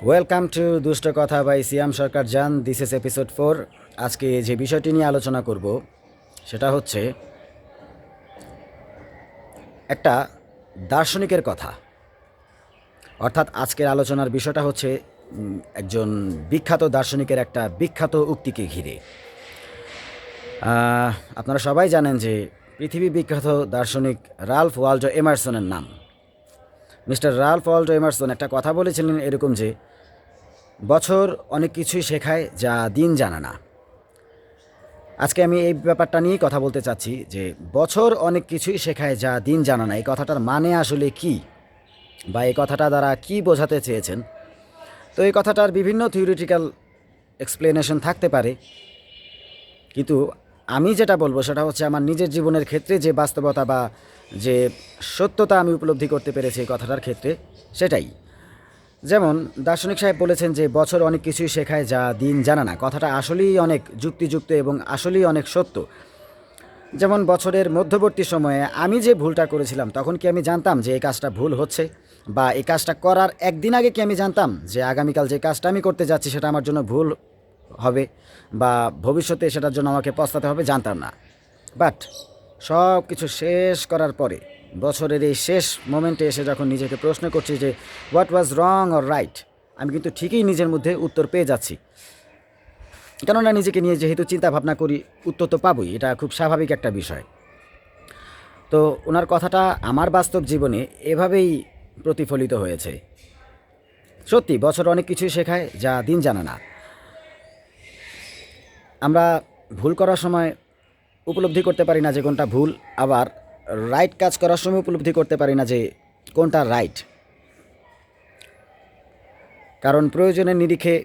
Welcome to দুষ্ট কথা by সিয়াম সরকার জান। This is episode 4। আজকে যে বিষয়টি নিয়ে আলোচনা করব সেটা হচ্ছে একটা দার্শনিকের কথা। অর্থাৎ আজকের আলোচনার বিষয়টা হচ্ছে একজন বিখ্যাত দার্শনিকের একটা বিখ্যাত উক্তিকে ঘিরে। আপনারা সবাই জানেন যে পৃথিবী বিখ্যাত দার্শনিক রাল্ফ ওয়ালডো এমারসনের নাম। মিস্টার রাল্ফ ওয়ালডো এমারসন একটা কথা বলেছিলেন এরকম যে বছর অনেক কিছুই শেখায় যা দিন জানে না। আজকে আমি এই ব্যাপারটা নিয়েই কথা বলতে চাচ্ছি যে বছর অনেক কিছুই শেখায় যা দিন জানা না। এই কথাটার মানে আসলে কি, বা এই কথাটা দ্বারা কি বোঝাতে চেয়েছেন। তো এই কথাটার বিভিন্ন থিওরিটিক্যাল এক্সপ্লেনেশন থাকতে পারে, কিন্তু আমি যেটা বলবো সেটা হচ্ছে আমার নিজের জীবনের ক্ষেত্রে যে বাস্তবতা বা যে সত্যতা আমি উপলব্ধি করতে পেরেছি এই কথাটার ক্ষেত্রে, সেটাই। যেমন দার্শনিক সাহেব বলেছেন যে বছর অনেক কিছুই শেখায় যা দিন জানা না। কথাটা আসলেই অনেক যুক্তিযুক্ত এবং আসলেই অনেক সত্য। যেমন বছরের মধ্যবর্তী সময়ে আমি যে ভুলটা করেছিলাম তখন কি আমি জানতাম যে এই কাজটা ভুল হচ্ছে, বা এই কাজটা করার একদিন আগে কি আমি জানতাম যে আগামীকাল যে কাজটা আমি করতে যাচ্ছি সেটা আমার জন্য ভুল হবে, বা ভবিষ্যতে সেটার জন্য আমাকে পস্তাতে হবে? জানতাম না। বাট সব কিছু শেষ করার পরে বছরের এই শেষ মোমেন্টে এসে যখন নিজেকে প্রশ্ন করছি যে what was wrong or right, আমি কিন্তু ঠিকই নিজের মধ্যে উত্তর পেয়ে যাচ্ছি। কেননা নিজেকে নিয়ে যেহেতু চিন্তা ভাবনা করি, উত্তর তো পাবই, এটা খুব স্বাভাবিক একটা বিষয়। তো ওনার কথাটা আমার বাস্তব জীবনে এভাবেই প্রতিফলিত হয়েছে। সত্যি বছর অনেক কিছুই শেখায় যা দিন জানে না। আমরা ভুল করার সময় উপলব্ধি করতে পারি না যে কোনটা ভুল, আবার রাইট কাজ করার সময় উপলব্ধি করতে পারি না যে কোনটা রাইট। কারণ প্রয়োজনের নিরিখে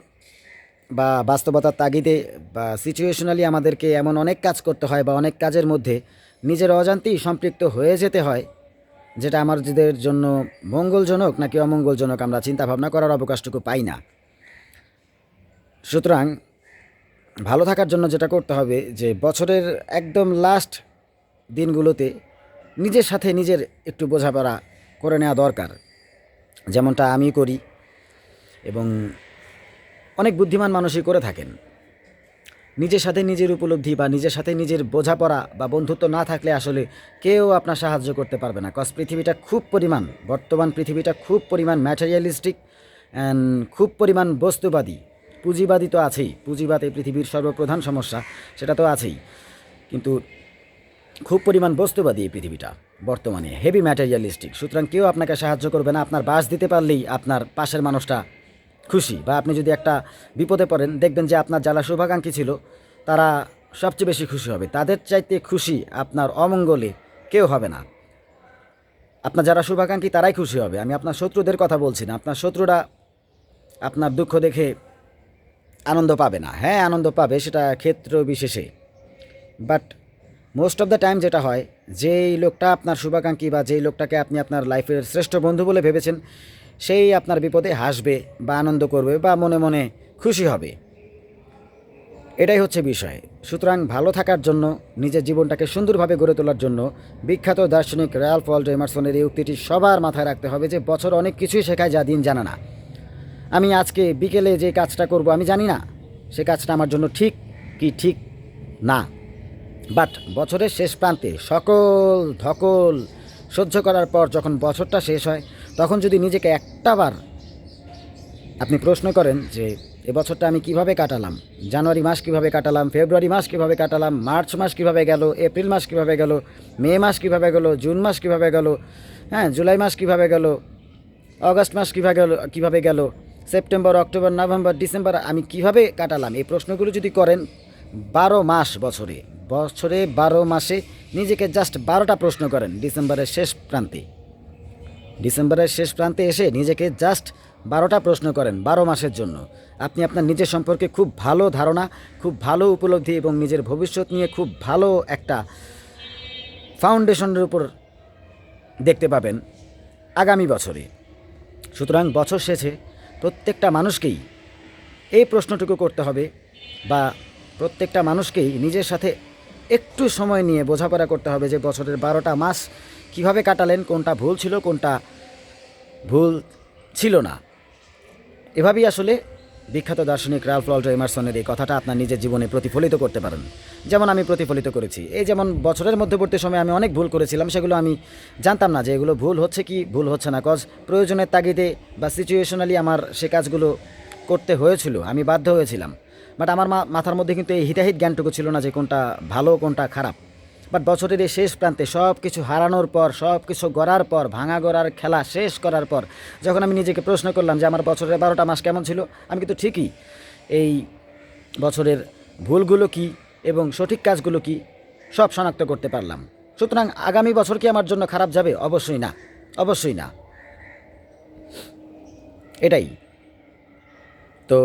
বা বাস্তবতার তাগিদে বা সিচুয়েশনালি আমাদেরকে এমন অনেক কাজ করতে হয়, বা অনেক কাজের মধ্যে নিজের অজান্তেই সম্পৃক্ত হয়ে যেতে হয়, যেটা আমাদের জন্য মঙ্গলজনক নাকি অমঙ্গলজনক আমরা চিন্তা ভাবনা করার অবকাশটুকু পাই না। সুতরাং ভালো থাকার জন্য যেটা করতে হবে যে বছরের একদম লাস্ট দিনগুলোতে নিজের সাথে নিজের একটু বোঝাপড়া করে নেওয়া দরকার, যেমনটা আমি করি এবং অনেক বুদ্ধিমান মানুষই করে থাকেন। নিজের সাথে নিজের উপলব্ধি বা নিজের সাথে নিজের বোঝাপড়া বা বন্ধুত্ব না থাকলে আসলে কেউ আপনার সাহায্য করতে পারবে না। কজ পৃথিবীটা খুব পরিমাণ, বর্তমান পৃথিবীটা খুব পরিমাণ ম্যাটেরিয়ালিস্টিক অ্যান্ড খুব পরিমাণ বস্তুবাদী। পুঁজিবাদী তো আছেই, পুঁজিবাদ এই পৃথিবীর সর্বপ্রধান সমস্যা, সেটা তো আছেই, কিন্তু খুব পরিমাণ বস্তুবাদী এই পৃথিবীটা বর্তমানে, হেভি ম্যাটেরিয়ালিস্টিক। সুতরাং কেউ আপনাকে সাহায্য করবে না। আপনার বাস দিতে পারলেই আপনার পাশের মানুষটা খুশি, বা আপনি যদি একটা বিপদে পড়েন দেখবেন যে আপনার যারা শুভাকাঙ্ক্ষী ছিল তারা সবচেয়ে বেশি খুশি হবে। তাদের চাইতে খুশি আপনার অমঙ্গলে কেউ হবে না। আপনার যারা শুভাকাঙ্ক্ষী তারাই খুশি হবে। আমি আপনার শত্রুদের কথা বলছি না। আপনার শত্রুরা আপনার দুঃখ দেখে আনন্দ পাবে না। হ্যাঁ, আনন্দ পাবে, সেটা ক্ষেত্র বিশেষে। But most of the time যেটা হয়, যেই লোকটা আপনার শুভাকাঙ্ক্ষী বা যেই লোকটাকে আপনি আপনার লাইফের শ্রেষ্ঠ বন্ধু বলে ভেবেছেন, সেই আপনার বিপদে হাসবে বা আনন্দ করবে বা মনে মনে খুশি হবে। এটাই হচ্ছে বিষয়। সুতরাং ভালো থাকার জন্য, নিজের জীবনটাকে সুন্দরভাবে গড়ে তোলার জন্য বিখ্যাত দার্শনিক রাল্ফ ওয়ালডো এমারসনের এই উক্তিটি সবার মাথায় রাখতে হবে যে বছর অনেক কিছুই শেখায় যা দিন জানা না। আমি আজকে বিকেলে যে কাজটা করব আমি জানি না সে কাজটা আমার জন্য ঠিক কি ঠিক না, বাট বছরের শেষ প্রান্তে সকল ধকল সহ্য করার পর যখন বছরটা শেষ হয়, তখন যদি নিজেকে একটাবার আপনি প্রশ্ন করেন যে এবছরটা আমি কিভাবে কাটালাম, জানুয়ারি মাস কিভাবে কাটালাম, ফেব্রুয়ারি মাস কিভাবে কাটালাম, মার্চ মাস কিভাবে গেল, এপ্রিল মাস কিভাবে গেল, মে মাস কিভাবে গেল, জুন মাস কিভাবে গেল, হ্যাঁ জুলাই মাস কিভাবে গেল, অগস্ট মাস কীভাবে গেল, সেপ্টেম্বর, অক্টোবর, নভেম্বর, ডিসেম্বর আমি কিভাবে কাটালাম, এই প্রশ্নগুলো যদি করেন 12 মাস বছরে, 12 মাসে নিজেকে জাস্ট 12টা প্রশ্ন করেন। ডিসেম্বরের শেষ প্রান্তে এসে নিজেকে জাস্ট 12টা প্রশ্ন করেন 12 মাসের জন্য। আপনি আপনার নিজের সম্পর্কে খুব ভালো ধারণা, খুব ভালো উপলব্ধি এবং নিজের ভবিষ্যৎ নিয়ে খুব ভালো একটা ফাউন্ডেশনের উপর দেখতে পাবেন আগামী বছরে। সুতরাং বছর শেষে প্রত্যেকটা মানুষকেই এই প্রশ্নটুকু করতে হবে, বা প্রত্যেকটা মানুষকেই নিজের সাথে একটু সময় নিয়ে বোঝাপড়া করতে হবে যে বছরের 12টা মাস কিভাবে কাটালেন, কোনটা ভুল ছিল, কোনটা ভুল ছিল না। এভাবেই আসলে বিখ্যাত দার্শনিক রাল্ফ ওয়াল্ডো এমারসনের এই কথাটা আপনার নিজের জীবনে প্রতিফলিত করতে পারেন, যেমন আমি প্রতিফলিত করেছি। এই যেমন বছরের মধ্যবর্তী সময়ে আমি অনেক ভুল করেছিলাম, সেগুলো আমি জানতাম না যে এগুলো ভুল হচ্ছে কি ভুল হচ্ছে না, কজ প্রয়োজনের তাগিদে বা সিচুয়েশনালি আমার সে কাজগুলো করতে হয়েছিল, আমি বাধ্য হয়েছিলাম। বাট আমার মাথার মধ্যে কিন্তু এই হিতাহিত জ্ঞানটুকু ছিল না যে কোনটা ভালো কোনটা খারাপ। বাট বছরের এই শেষ প্রান্তে সব কিছু হারানোর পর, সব কিছু গড়ার পর, ভাঙা গড়ার খেলা শেষ করার পর যখন আমি নিজেকে প্রশ্ন করলাম যে আমার বছরের 12টা মাস কেমন ছিল, আমি কিন্তু ঠিকই এই বছরের ভুলগুলো কি এবং সঠিক কাজগুলো কি সব শনাক্ত করতে পারলাম। সুতরাং আগামী বছর কি আমার জন্য খারাপ যাবে? অবশ্যই না, অবশ্যই না। এটাই তো,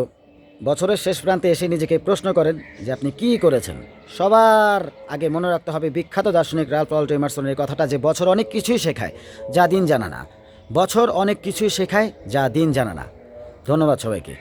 বছরের শেষ প্রান্তে এসে নিজেকে প্রশ্ন করেন যে আপনি কী করেছেন। সবার আগে মনে রাখতে হবে বিখ্যাত দার্শনিক রাল্ফ ওয়াল্ডো এমারসনের কথাটা, যে বছর অনেক কিছুই শেখায় যা দিন জানা না। বছর অনেক কিছুই শেখায় যা দিন জানা না। ধন্যবাদ সবাইকে।